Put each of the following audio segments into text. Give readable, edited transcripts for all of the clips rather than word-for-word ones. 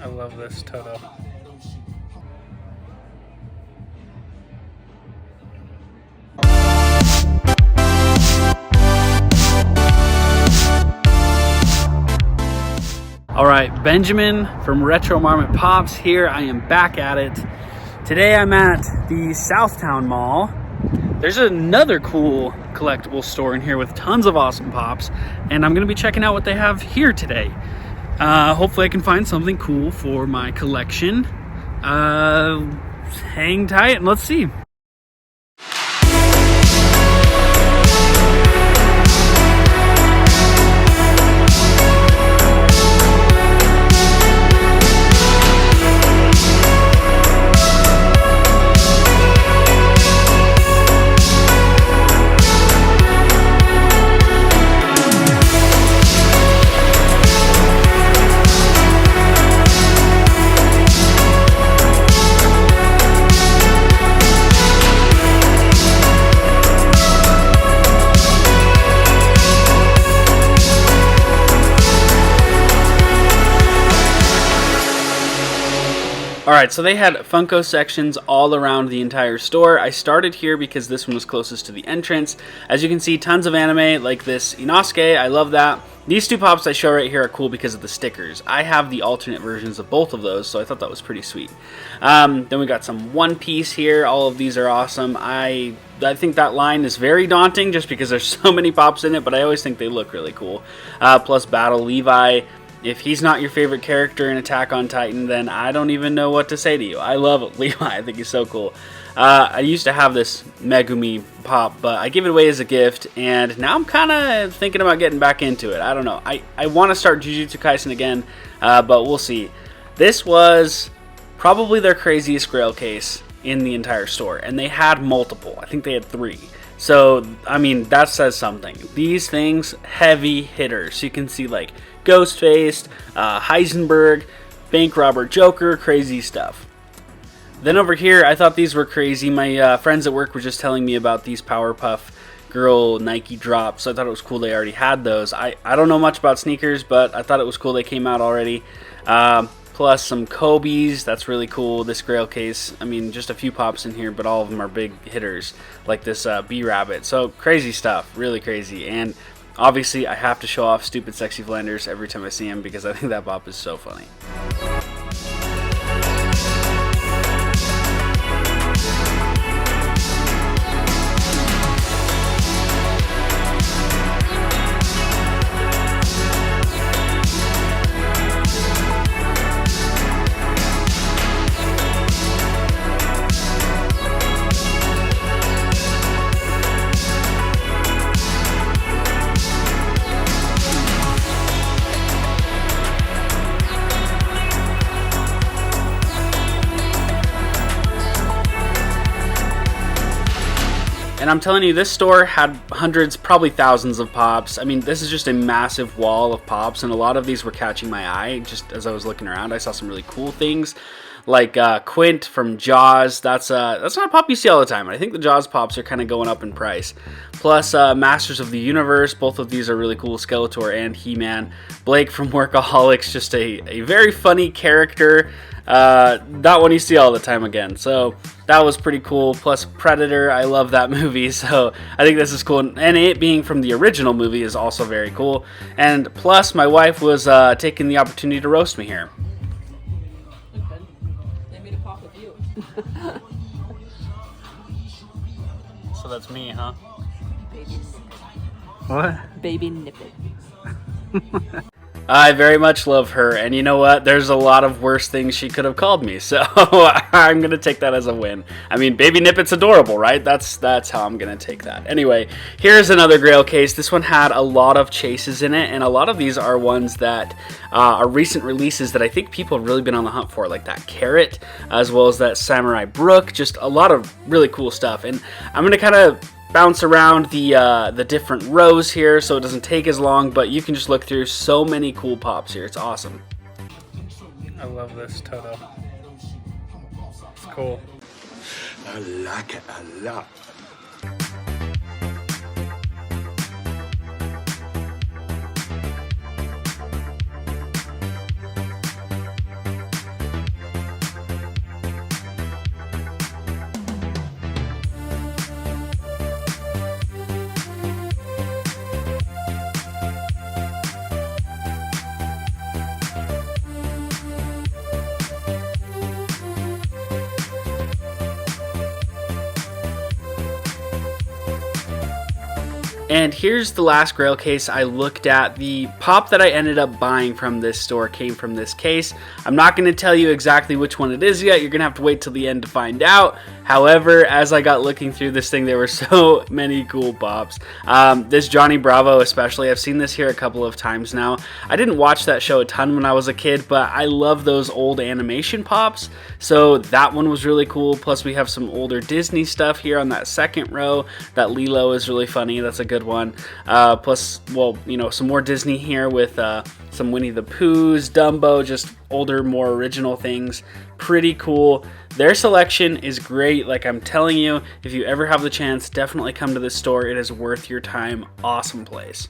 I love this Toto. All right, Benjamin from Retro Marmot Pops here. I am back at it. Today I'm at the Southtown Mall. There's another cool collectible store in here with tons of awesome pops, and I'm gonna be checking out what they have here today. Hopefully I can find something cool for my collection. Hang tight and let's see. Alright, so they had Funko sections all around the entire store. I started here because this one was closest to the entrance. As you can see, tons of anime like this Inosuke. I love that. These two pops I show right here are cool because of the stickers. I have the alternate versions of both of those, so I thought that was pretty sweet. Then we got some One Piece here. All of these are awesome. I think that line is very daunting just because there's so many pops in it, but I always think they look really cool. Plus Battle Levi. If he's not your favorite character in Attack on Titan, then I don't even know what to say to you. I love Levi. I think he's so cool. I used to have this Megumi pop, but I gave it away as a gift, and now I'm kind of thinking about getting back into it. I don't know. I want to start Jujutsu Kaisen again, but we'll see. This was probably their craziest grail case in the entire store, and they had multiple. I think they had 3. So, I mean, that says something. These things, heavy hitters. You can see, like, Ghostface, Heisenberg, Bank Robber Joker, crazy stuff. Then over here, I thought these were crazy. My friends at work were just telling me about these Powerpuff Girl Nike drops. So I thought it was cool they already had those. I don't know much about sneakers, but I thought it was cool they came out already. Plus some Kobe's. That's really cool. This grail case, I mean, just a few pops in here, but all of them are big hitters, like this B-Rabbit. So crazy stuff, really crazy. And obviously, I have to show off Stupid Sexy Flanders every time I see him because I think that pop is so funny. And I'm telling you, this store had hundreds, probably thousands of pops. I mean, this is just a massive wall of pops, and a lot of these were catching my eye. Just as I was looking around, I saw some really cool things, like Quint from Jaws. That's not a pop you see all the time. I think the Jaws pops are kind of going up in price. Plus, Masters of the Universe. Both of these are really cool. Skeletor and He-Man. Blake from Workaholics, just a very funny character. That one you see all the time again, so that was pretty cool. Plus Predator, I love that movie, so I think this is cool, and it being from the original movie is also very cool. And plus my wife was taking the opportunity to roast me here. They made a pop with you. So that's me, huh? Babies. What? Baby nippet. I very much love her, and you know what? There's a lot of worse things she could have called me, so I'm going to take that as a win. I mean, Baby Nippet's adorable, right? That's how I'm going to take that. Anyway, here's another grail case. This one had a lot of chases in it, and a lot of these are ones that are recent releases that I think people have really been on the hunt for, like that Carrot, as well as that Samurai Brook. Just a lot of really cool stuff, and I'm going to kind of bounce around the different rows here so it doesn't take as long, but you can just look through so many cool pops here. It's awesome. I love this Toto. It's cool. I like it a lot. And here's the last grail case I looked at. The pop that I ended up buying from this store came from this case. I'm not going to tell you exactly which one it is yet. You're going to have to wait till the end to find out. However, as I got looking through this thing, there were so many cool pops. This Johnny Bravo especially, I've seen this here a couple of times now. I didn't watch that show a ton when I was a kid, but I love those old animation pops. So that one was really cool. Plus we have some older Disney stuff here on that second row. That Lilo is really funny. That's a good one. Plus, well, you know, some more Disney here with some Winnie the Poohs, Dumbo, just older, more original things. Pretty cool. Their selection is great. Like I'm telling you, if you ever have the chance, definitely come to this store. It is worth your time. Awesome place.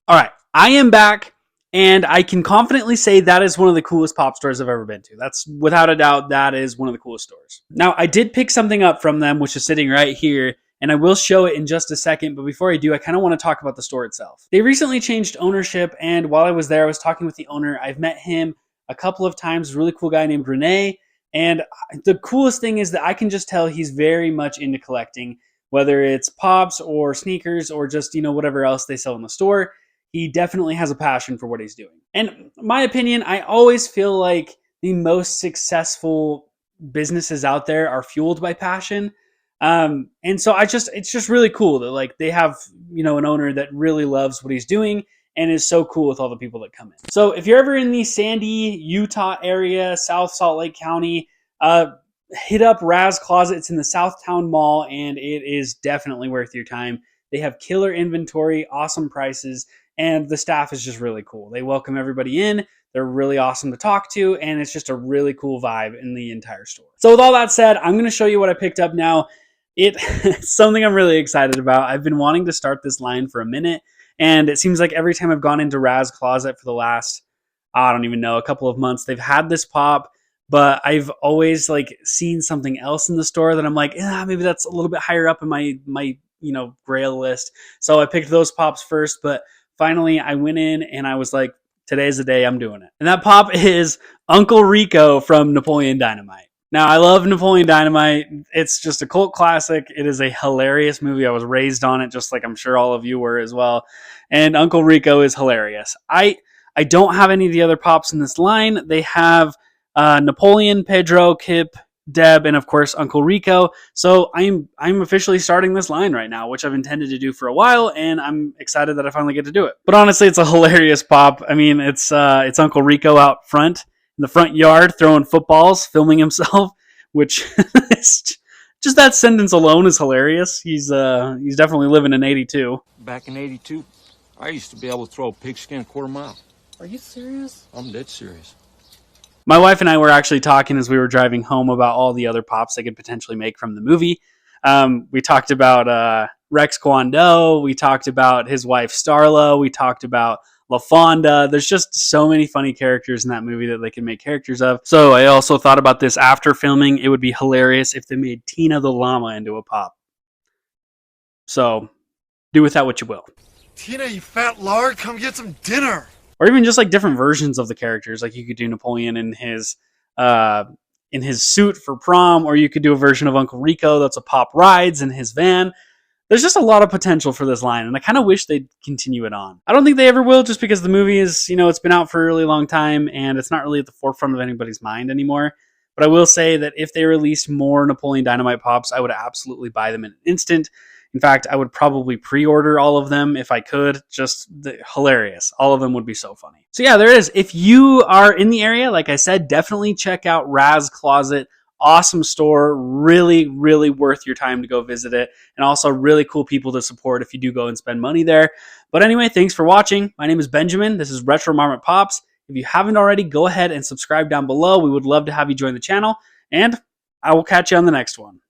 All right, I am back, and I can confidently say that is one of the coolest pop stores I've ever been to. That's without a doubt, that is one of the coolest stores. Now, I did pick something up from them, which is sitting right here, and I will show it in just a second, but before I do, I kind of want to talk about the store itself. They recently changed ownership, and while I was there, I was talking with the owner. I've met him a couple of times, a really cool guy named Renee, and the coolest thing is that I can just tell he's very much into collecting, whether it's pops or sneakers or just, you know, whatever else they sell in the store. He definitely has a passion for what he's doing. And my opinion, I always feel like the most successful businesses out there are fueled by passion. And so it's just really cool that like they have, you know, an owner that really loves what he's doing and is so cool with all the people that come in. So if you're ever in the Sandy, Utah area, South Salt Lake County, hit up Raz Closet. It's in the Southtown Mall, and it is definitely worth your time. They have killer inventory, awesome prices, and the staff is just really cool. They welcome everybody in. They're really awesome to talk to, and it's just a really cool vibe in the entire store. So with all that said, I'm going to show you what I picked up now. It's something I'm really excited about. I've been wanting to start this line for a minute, and it seems like every time I've gone into Raz Closet for the last, I don't even know, a couple of months, they've had this pop, but I've always like seen something else in the store that I'm like, maybe that's a little bit higher up in my you know, grail list. So I picked those pops first, but finally I went in and I was like, today's the day, I'm doing it. And that pop is Uncle Rico from Napoleon Dynamite. Now, I love Napoleon Dynamite. It's just a cult classic. It is a hilarious movie. I was raised on it, just like I'm sure all of you were as well. And Uncle Rico is hilarious. I don't have any of the other pops in this line. They have Napoleon, Pedro, Kip, Deb, and of course Uncle Rico. So I'm officially starting this line right now, which I've intended to do for a while, and I'm excited that I finally get to do it. But honestly, it's a hilarious pop. I mean, it's Uncle Rico out front in the front yard throwing footballs, filming himself, which is just that sentence alone is hilarious. He's definitely living in '82. Back in '82, I used to be able to throw a pigskin a quarter mile. Are you serious? I'm dead serious. My wife and I were actually talking as we were driving home about all the other pops they could potentially make from the movie. We talked about Rex Kwon Do. We talked about his wife Starla. We talked about LaFonda. There's just so many funny characters in that movie that they can make characters of. So I also thought about this after filming. It would be hilarious if they made Tina the llama into a pop. So do with that what you will. Tina, you fat lard, come get some dinner. Or even just like different versions of the characters. Like you could do Napoleon in his suit for prom, or you could do a version of Uncle Rico that's a pop rides in his van. There's just a lot of potential for this line, and I kind of wish they'd continue it on. I don't think they ever will, just because the movie is, it's been out for a really long time, and it's not really at the forefront of anybody's mind anymore. But I will say that if they released more Napoleon Dynamite pops, I would absolutely buy them in an instant. In fact, I would probably pre-order all of them if I could. Just hilarious. All of them would be so funny. So yeah, there it is. If you are in the area, like I said, definitely check out Raz Closet. Awesome store. Really, really worth your time to go visit it. And also really cool people to support if you do go and spend money there. But anyway, thanks for watching. My name is Benjamin. This is Retro Marmot Pops. If you haven't already, go ahead and subscribe down below. We would love to have you join the channel. And I will catch you on the next one.